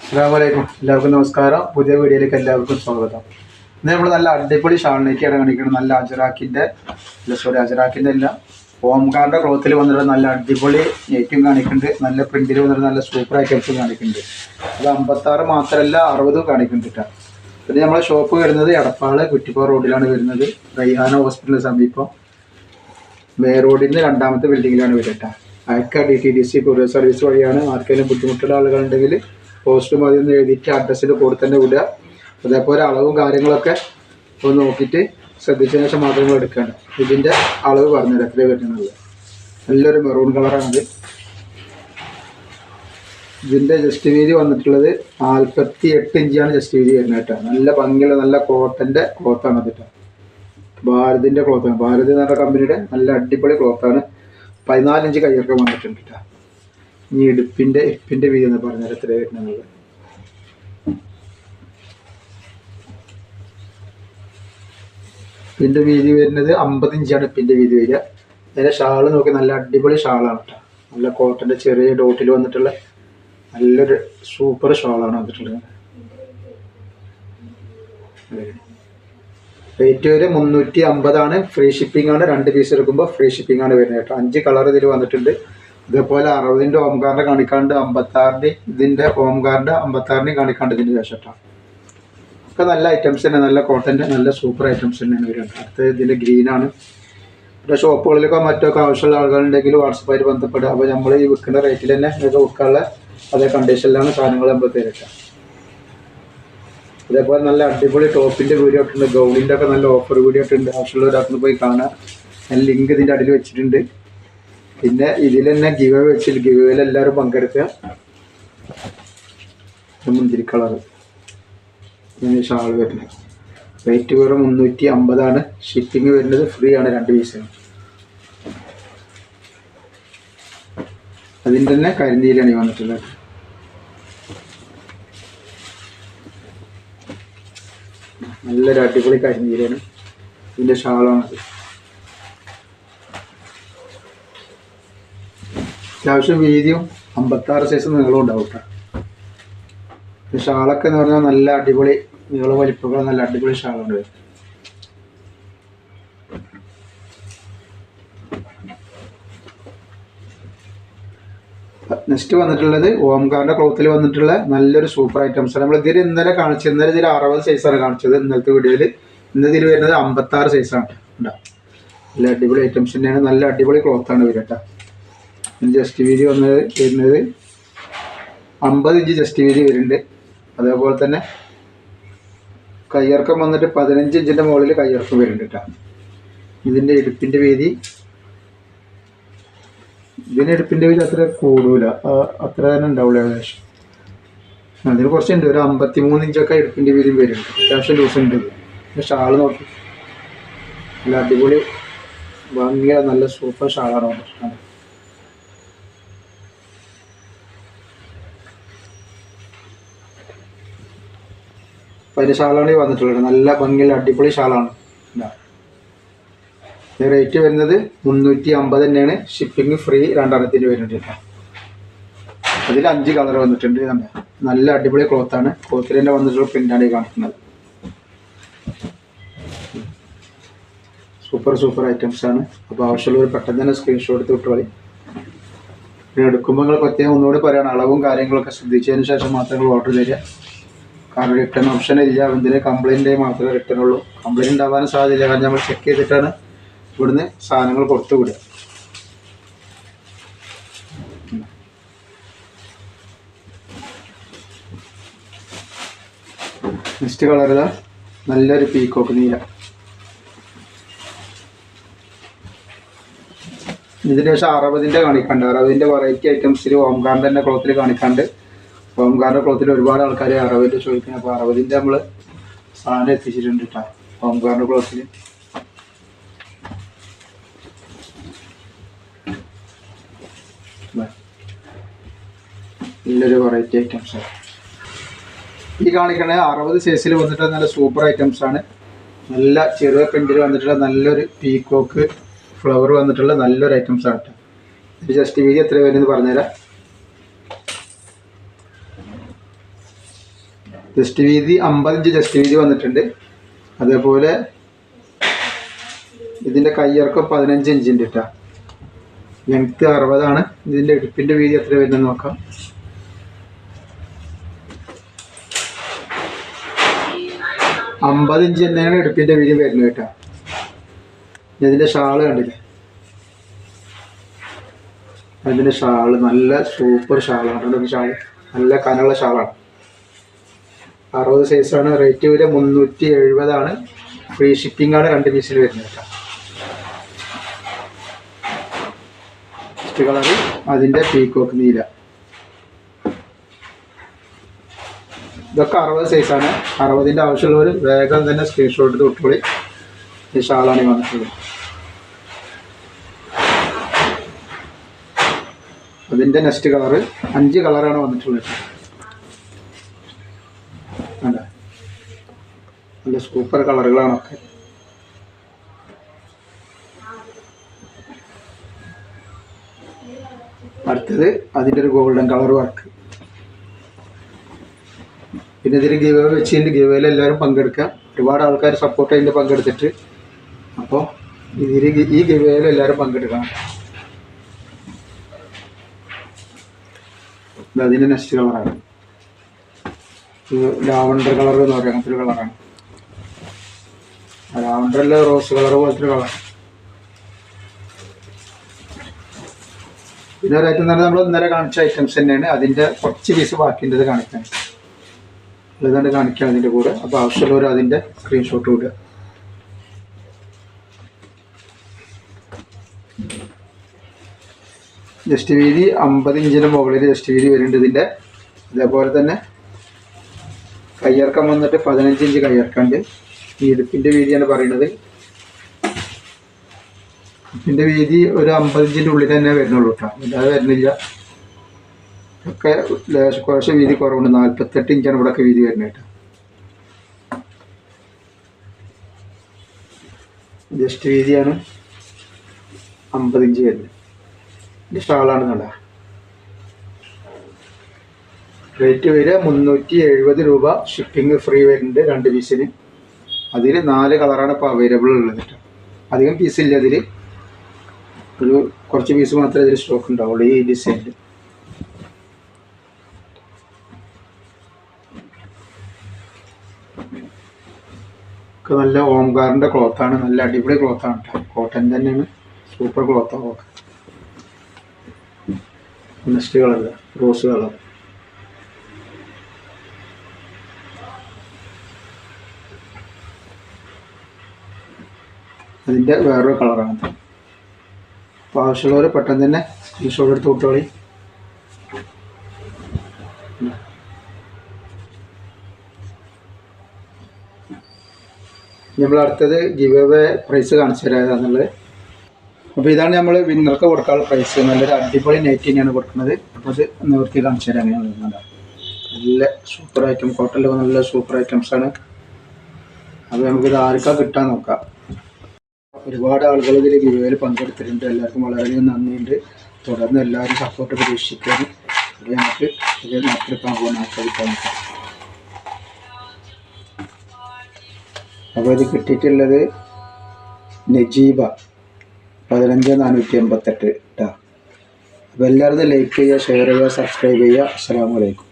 അസ്സലാമലൈക്കും. എല്ലാവർക്കും നമസ്കാരം. പുതിയ വീഡിയോയിലേക്ക് എല്ലാവർക്കും സ്വാഗതം. ഇന്ന് നമ്മൾ നല്ല അടിപൊളി ഷാളിനേക്കാണ് കാണിക്കുന്നത്. നല്ല അജറാക്കിൻ്റെ അല്ല, ഓംകാറിൻ്റെ ക്ലോത്തിൽ വന്നിട്ട് നല്ല അടിപൊളി നെറ്റും കാണിക്കുന്നുണ്ട്. നല്ല പ്രിന്റിൽ വന്നിട്ട് നല്ല സൂപ്പർ ഐറ്റംസും കാണിക്കുന്നുണ്ട്. അത് 56 മാത്രമല്ല 60 കാണിക്കുന്നുണ്ട് കേട്ടോ. പിന്നെ നമ്മളെ ഷോപ്പ് വരുന്നത് എടപ്പാള് കുറ്റിപ്പാറ റോഡിലാണ് വരുന്നത്. റയ്ഹാന ഹോസ്പിറ്റലിന് സമീപം റോഡിൽ നിന്ന് 2ാമത്തെ ബിൽഡിങ്ങിലാണ് വരിക കേട്ടോ. അയക്ക DTDC കൊറിയർ സർവീസ് വഴിയാണ്. ആർക്കെങ്കിലും ബുദ്ധിമുട്ടുള്ള ആളുകളുണ്ടെങ്കിൽ പോസ്റ്റ് മതി ഒന്ന് എഴുതിയിട്ട് അഡ്രസ്സിൻ്റെ കൂടെ തന്നെ വിടുക. അതേപോലെ അളവും കാര്യങ്ങളൊക്കെ ഒന്ന് നോക്കിയിട്ട് ശ്രദ്ധിച്ചതിന് ശേഷം മാത്രം എടുക്കണം. ഇതിൻ്റെ അളവ് പറഞ്ഞുതരാം എത്ര വരുന്നത്. നല്ലൊരു മെറൂൺ കളറാണിത്. ഇതിൻ്റെ ജസ്റ്റ് വീതി വന്നിട്ടുള്ളത് 48 ഇഞ്ചാണ് ജസ്റ്റ് വീതി വരുന്നത് കേട്ടോ. നല്ല ഭംഗിയുള്ള നല്ല കോട്ടൻ്റെ ക്ലോത്താണ് അത് കേട്ടോ. ഭാരതിൻ്റെ ക്ലോത്താണ്. ഭാരതി എന്ന് പറഞ്ഞ കമ്പനിയുടെ നല്ല അടിപൊളി ക്ലോത്താണ്. 14 ഇഞ്ച് കയ്യൊക്കെ വന്നിട്ടുണ്ട് കേട്ടോ. ഇനി ഇപ്പിൻ്റെ വീതി എന്ന് പറഞ്ഞാൽ എത്ര വരുന്നത്. ഇപ്പിൻ്റെ വീതി വരുന്നത് 50 ഇഞ്ചാണ് ഇപ്പിൻ്റെ വീതി വരിക. അതിൻ്റെ ഷാള് നോക്കി നല്ല അടിപൊളി ഷാളാണ് കേട്ടോ. നല്ല കോട്ടൻ്റെ ചെറിയ ഡോട്ടിൽ വന്നിട്ടുള്ള നല്ലൊരു സൂപ്പർ ഷാളാണ് വന്നിട്ടുള്ളത്. റേറ്റ് വരെ 350 ഫ്രീ ഷിപ്പിംഗ് ആണ്. 2 പീസ് എടുക്കുമ്പോൾ ഫ്രീ ഷിപ്പിംഗ് ആണ് വരുന്നത് കേട്ടോ. 5 കളർ ഇതിൽ വന്നിട്ടുണ്ട്. ഇതേപോലെ 60ൻ്റെ ഓംകാറിൻ്റെ കാണിക്കാണ്ട് 56ൻ്റെ ഇതിൻ്റെ ഓംകാറിൻ്റെ 56ൻ്റെയും കാണിക്കാണ്ട് ഇതിൻ്റെ ശേഷം കേട്ടോ. ഒക്കെ നല്ല ഐറ്റംസ് തന്നെ, നല്ല കോട്ടൻ്റെ നല്ല സൂപ്പർ ഐറ്റംസ് തന്നെയാണ് വരുന്നത്. അടുത്ത ഇതിൻ്റെ ഗ്രീനാണ്. പിന്നെ ഷോപ്പുകളിലൊക്കെ മറ്റൊക്കെ ആവശ്യമുള്ള ആളുകളുണ്ടെങ്കിൽ വാട്സപ്പായിട്ട് ബന്ധപ്പെടുക. അപ്പോൾ നമ്മൾ ഈ വിൽക്കുന്ന റേറ്റിൽ തന്നെ നിങ്ങൾക്ക് വിൽക്കാനുള്ള അതേ കണ്ടീഷനിലാണ് സാധനങ്ങൾ നമ്മൾ തരട്ടെ. അതേപോലെ നല്ല അടിപൊളി ടോപ്പിൻ്റെ വീഡിയോ ഇട്ടുണ്ട്. ഗൗണിൻ്റെ ഒക്കെ നല്ല ഓഫർ വീഡിയോ ഇട്ടുണ്ട്. ആവശ്യമുള്ളവരൊക്കെ പോയി കാണാം. ഞാൻ ലിങ്ക് ഇതിൻ്റെ അടിയിൽ വെച്ചിട്ടുണ്ട്. പിന്നെ ഇതിൽ തന്നെ ഗിവ് അവേ വെച്ചിട്ട് ഗിവ് അവേയിൽ എല്ലാവരും പങ്കെടുക്കുക. മുന്തിരി കളറ് ഷാൾ വരുന്നത്. റേറ്റ് വെറും 350. ഷിപ്പിംഗ് വരുന്നത് ഫ്രീ ആണ്. 2 പീസാണ്. അതിൻ്റെ തന്നെ കരിനീലാണ് ഈ വന്നിട്ടുള്ളത്. നല്ലൊരു അടിപൊളി കരിനീലാണ്. ഇതിൻ്റെ ഷാളാണത്. അത്യാവശ്യം വീതിയും 56 സൈസ് നീളവും ഉണ്ടാവും കേട്ടോ. ഷാളൊക്കെ എന്ന് പറഞ്ഞാൽ നല്ല അടിപൊളി നീളം വലിപ്പങ്ങൾ നല്ല അടിപൊളി ഷാളുണ്ട്. നെക്സ്റ്റ് വന്നിട്ടുള്ളത് ഓംകാറിൻ്റെ ക്ലോത്തിൽ വന്നിട്ടുള്ള നല്ലൊരു സൂപ്പർ ഐറ്റംസ്. നമ്മൾ ഇതിൽ ഇന്നലെ കാണിച്ചത്, ഇന്നലെ ഇതിൽ 60 സൈസാണ് കാണിച്ചത്. ഇന്നലത്തെ വീഡിയോയിൽ ഇതിൽ വരുന്നത് 56 സൈസാണ് ഉണ്ടാവും. നല്ല അടിപൊളി ഐറ്റംസ് തന്നെയാണ്. നല്ല അടിപൊളി ക്ലോത്താണ് വരിക കേട്ടോ. ജസ്റ്റ് വീതി വരുന്നത് 50 ഇഞ്ച് ജസ്റ്റ് വീതി വരുന്നുണ്ട്. അതേപോലെ തന്നെ കയ്യിറക്കം വന്നിട്ട് 15 ഇഞ്ചിൻ്റെ മുകളിൽ കയ്യിറക്കം വരുന്നുണ്ട് കേട്ടോ. ഇതിൻ്റെ ഇടുപ്പിൻ്റെ വീതി അത്ര കൂടൂല, അത്ര തന്നെ ഉണ്ടാവില്ല ഏകദേശം. അതിന് കുറച്ചുണ്ട്. ഒരു 53 ഇഞ്ചൊക്കെ ഇടുപ്പിൻ്റെ വീതിയും വരുന്നുണ്ട്. അത്യാവശ്യം ലൂസ് ഉണ്ട്. ഷാള് നോക്കി നല്ല അടിപൊളി ഭംഗിയ നല്ല സൂപ്പർ ഷാളാണ് വന്നിട്ടുള്ളത്. അപ്പം അതിൻ്റെ ഷാളാണ് ഈ വന്നിട്ടുള്ളത്. നല്ല ഭംഗിയുള്ള അടിപൊളി ഷാളാണ്. റേറ്റ് വരുന്നത് 350 തന്നെയാണ്. ഷിപ്പിംഗ് ഫ്രീ 2 വരുന്നുണ്ട് കേട്ടോ. അതിൽ 5 കളർ വന്നിട്ടുണ്ട്. നല്ല അടിപൊളി ക്ലോത്താണ്. ക്ലോത്തിൽ തന്നെ വന്നിട്ടുള്ള പ്രിൻ്റാണ് ഈ കാണിക്കുന്നത്. സൂപ്പർ ഐറ്റംസാണ്. അപ്പോൾ ആവശ്യമുള്ളവർ പെട്ടെന്ന് തന്നെ സ്ക്രീൻഷോട്ട് എടുത്ത് വിട്ടോളി. പിന്നെ എടുക്കുമ്പോൾ നിങ്ങൾ പ്രത്യേകം ഒന്നുകൂടി പറയുകയാണ്, അളവും കാര്യങ്ങളൊക്കെ ശ്രദ്ധിച്ചതിന് ശേഷം മാത്രമേ ഓർഡർ തരിക. കാരണം റിട്ടേൺ ഓപ്ഷൻ ഇല്ല. എന്തിന് കംപ്ലയിൻ്റ് മാത്രമേ റിട്ടേൺ ഉള്ളൂ. കംപ്ലയിൻ്റ് ഉണ്ടാവാനും സാധ്യതയില്ല. കാരണം നമ്മൾ ചെക്ക് ചെയ്തിട്ടാണ് ഇവിടുന്ന് സാധനങ്ങൾ കൊടുത്തു വിടുക. നെക്സ്റ്റ് കളർ ഇതാ നല്ലൊരു പീക്കോക്ക് നീല. ഇതിന് ശേഷം 60ൻ്റെ കാണിക്കാണ്ട്. 60ൻ്റെ വെറൈറ്റി ഐറ്റംസിൽ ഓംകാറിൻ്റെ തന്നെ ക്ലോത്തിൽ കാണിക്കാണ്ട്. ഓംകാറിൻ്റെ ക്ലോത്തിൽ ഒരുപാട് ആൾക്കാർ 60ൻ്റെ ചോദിക്കുന്നത്. അപ്പോൾ 60ൻ്റെ നമ്മൾ സാധനം എത്തിച്ചിട്ടുണ്ട് കേട്ടോ. ഓംകാറിൻ്റെ ക്ലോത്തിൽ നല്ലൊരു വെറൈറ്റി ഐറ്റംസാണ് ഈ കാണിക്കണത്. 60 സൈസിൽ വന്നിട്ട് നല്ല സൂപ്പർ ഐറ്റംസാണ്. നല്ല ചെറിയ പ്രിന്റിൽ വന്നിട്ടുള്ള നല്ലൊരു പീക്കോക്ക് ഫ്ലവർ വന്നിട്ടുള്ള നല്ലൊരു ഐറ്റംസാണ് കേട്ടോ. ഇത് ജസ്റ്റ് വീതി എത്ര വരുന്നത് പറഞ്ഞുതരാം. ജസ്റ്റ് വീതി 50 ഇഞ്ച് ജസ്റ്റ് വീതി വന്നിട്ടുണ്ട്. അതേപോലെ ഇതിൻ്റെ കയ്യിറക്കം 15 ഇഞ്ചിൻ്റെ ഇട്ടാ. ലെങ്ത്ത് 60 ഇതിൻ്റെ ഇടുപ്പിൻ്റെ വീതി എത്ര വരുന്നത് നോക്കാം. 50 ഇഞ്ച് തന്നെയാണ് ഇടുപ്പിൻ്റെ വീതി വരുന്നത് കേട്ടോ. ഇതിൻ്റെ ഷാള് കണ്ടില്ലേ, അതിൻ്റെ ഷാള് നല്ല സൂപ്പർ ഷാളാണ്. ഷാള് നല്ല കനമുള്ള ഷാളാണ്. 60 സൈസാണ്. റേറ്റ് വരെ 370. ഫ്രീ ഷിപ്പിംഗ് ആണ് 2 പീസിൽ വരുന്നത് കേട്ടോ. ഫസ്റ്റ് കളർ അതിൻ്റെ പീക്കോക്ക് നീല. ഇതൊക്കെ 60 സൈസാണ്. 60ൻ്റെ ആവശ്യമുള്ളവർ വേഗം തന്നെ സ്ക്രീൻഷോട്ട് എടുത്ത് വിട്ടോളി. ഈ ഷാളാണ് ഈ വന്നിട്ടുള്ളത്. അതിൻ്റെ നെക്സ്റ്റ് കളറ് 5 കളറാണ് വന്നിട്ടുള്ളത്. അല്ല നല്ല സൂപ്പർ കളറുകളാണൊക്കെ. അടുത്തത് അതിൻ്റെ ഒരു ഗോൾഡൻ കളർ വർക്ക്. പിന്നെ ഇതിൽ ഗിവ് അവേ വെച്ചിട്ട് ഗിവ് അവേയിൽ എല്ലാവരും പങ്കെടുക്കുക. ഒരുപാട് ആൾക്കാർ സപ്പോർട്ട് ചെയ്തിട്ട് പങ്കെടുത്തിട്ട്. അപ്പോൾ ഇതിൽ ഈ ഗിവ് അവേയിൽ എല്ലാവരും പങ്കെടുക്കണം. അതിൻ്റെ നെക്സ്റ്റ് കളറാണ് ലാവണ്ടർ കളർ എന്ന് പറയുക. അങ്ങനത്തെ ഒരു കളറാണ്. ലാവണ്ടറിൽ റോസ് കളർ പോലത്തെ ഒരു കളർ. പിന്നെ ഒരു ഐറ്റം തന്നെ നമ്മൾ ഇന്നലെ കാണിച്ച ഐറ്റംസ് തന്നെയാണ്. അതിൻ്റെ കുറച്ച് പീസ് ബാക്കിൻ്റെത് കാണിക്കാൻ ഇതുകൊണ്ട് കാണിക്കാം അതിൻ്റെ കൂടെ. അപ്പോൾ ആവശ്യമുള്ളവർ അതിൻ്റെ സ്ക്രീൻഷോട്ട് വിടുക. ജസ്റ്റ് വീതി 50 ഇഞ്ചിന് മുകളിൽ ജസ്റ്റ് വീതി വരുന്നുണ്ട് ഇതിൻ്റെ. അതേപോലെ തന്നെ കയ്യിറക്കം വന്നിട്ട് 15 ഇഞ്ച് കയ്യിറക്കമുണ്ട്. ഈ ഇടുപ്പിൻ്റെ വീതിയാണ് പറയുന്നത്. ഇടുപ്പിൻ്റെ വീതി ഒരു 50 ഇഞ്ചിൻ്റെ ഉള്ളിൽ തന്നെ വരുന്നുള്ളൂ കേട്ടോ. അല്ലാതെ വരുന്നില്ല. ഒക്കെ കുറച്ച് വീതി കുറവുണ്ട്. 48 ഇഞ്ചാണ് ഇവിടെയൊക്കെ വീതി വരുന്നത് കേട്ടോ. ജസ്റ്റ് വീതിയാണ് 50 ഇഞ്ച് വരുന്നത്. ഇത് ഷാളാണ് നല്ല. റേറ്റ് വരിക 370 രൂപ. ഷിപ്പിംഗ് ഫ്രീ വരുന്നുണ്ട് 2 പീസിന്. അതിൽ 4 കളറാണ് ഇപ്പോൾ അവൈലബിൾ ഉള്ളത് കേട്ടോ. അധികം പീസില്ല അതിൽ. ഒരു കുറച്ച് പീസ് മാത്രമേ ഇതിൽ സ്റ്റോക്ക് ഉണ്ടാവുള്ളൂ ഈ ഡിസൈനിൽ. ഒക്കെ നല്ല ഓംകാറിൻ്റെ ക്ലോത്താണ്. നല്ല അടിപൊളി ക്ലോത്താണ് കേട്ടോ. കോട്ടൺ തന്നെയാണ്. സൂപ്പർ ക്ലോത്താണ്. Okay. Next colour rose colour. അതിൻ്റെ വേറൊരു കളറാണ്. അപ്പോൾ ആവശ്യമുള്ളവർ പെട്ടെന്ന് തന്നെ സ്ക്രീൻഷോട്ട് എടുത്ത് വിട്ടോളി. നമ്മൾ അടുത്തത് ഗിവ് അവേ പ്രൈസ് കാണിച്ചു തരാമെന്നുള്ളത്. അപ്പോൾ ഇതാണ് നമ്മൾ വിന്നർക്ക് കൊടുക്കാനുള്ള പ്രൈസ്. നല്ലൊരു അടിപൊളി നൈറ്റ് തന്നെയാണ് കൊടുക്കുന്നത്. അപ്പോൾ അത് നിവർത്തി കാണിച്ചു തരാം. അങ്ങനെ വരുന്നുണ്ട്. നല്ല സൂപ്പർ ഐറ്റം. കോട്ടണിലൊക്കെ നല്ല സൂപ്പർ ഐറ്റംസാണ്. അപ്പോൾ നമുക്കിത് ആർക്കാ കിട്ടാൻ നോക്കാം. ഒരുപാട് ആളുകൾ ഇതിൽ ഗിവ് അവേയിൽ പങ്കെടുത്തിട്ടുണ്ട്. എല്ലാവർക്കും വളരെയധികം നന്ദിയുണ്ട്. തുടർന്ന് എല്ലാവരും സപ്പോർട്ട് പ്രതീക്ഷിക്കാനും. അത് നമുക്ക് ഇത് നടത്തിയെടുക്കാൻ പോകുന്ന ആൾക്കാർ. അപ്പോൾ ഇത് കിട്ടിയിട്ടുള്ളത് നജീബ 15488 കേട്ടോ. അപ്പോൾ എല്ലാവരും ലൈക്ക് ചെയ്യുക, ഷെയർ ചെയ്യുക, സബ്സ്ക്രൈബ് ചെയ്യുക. അസ്സലാമു അലൈക്കും.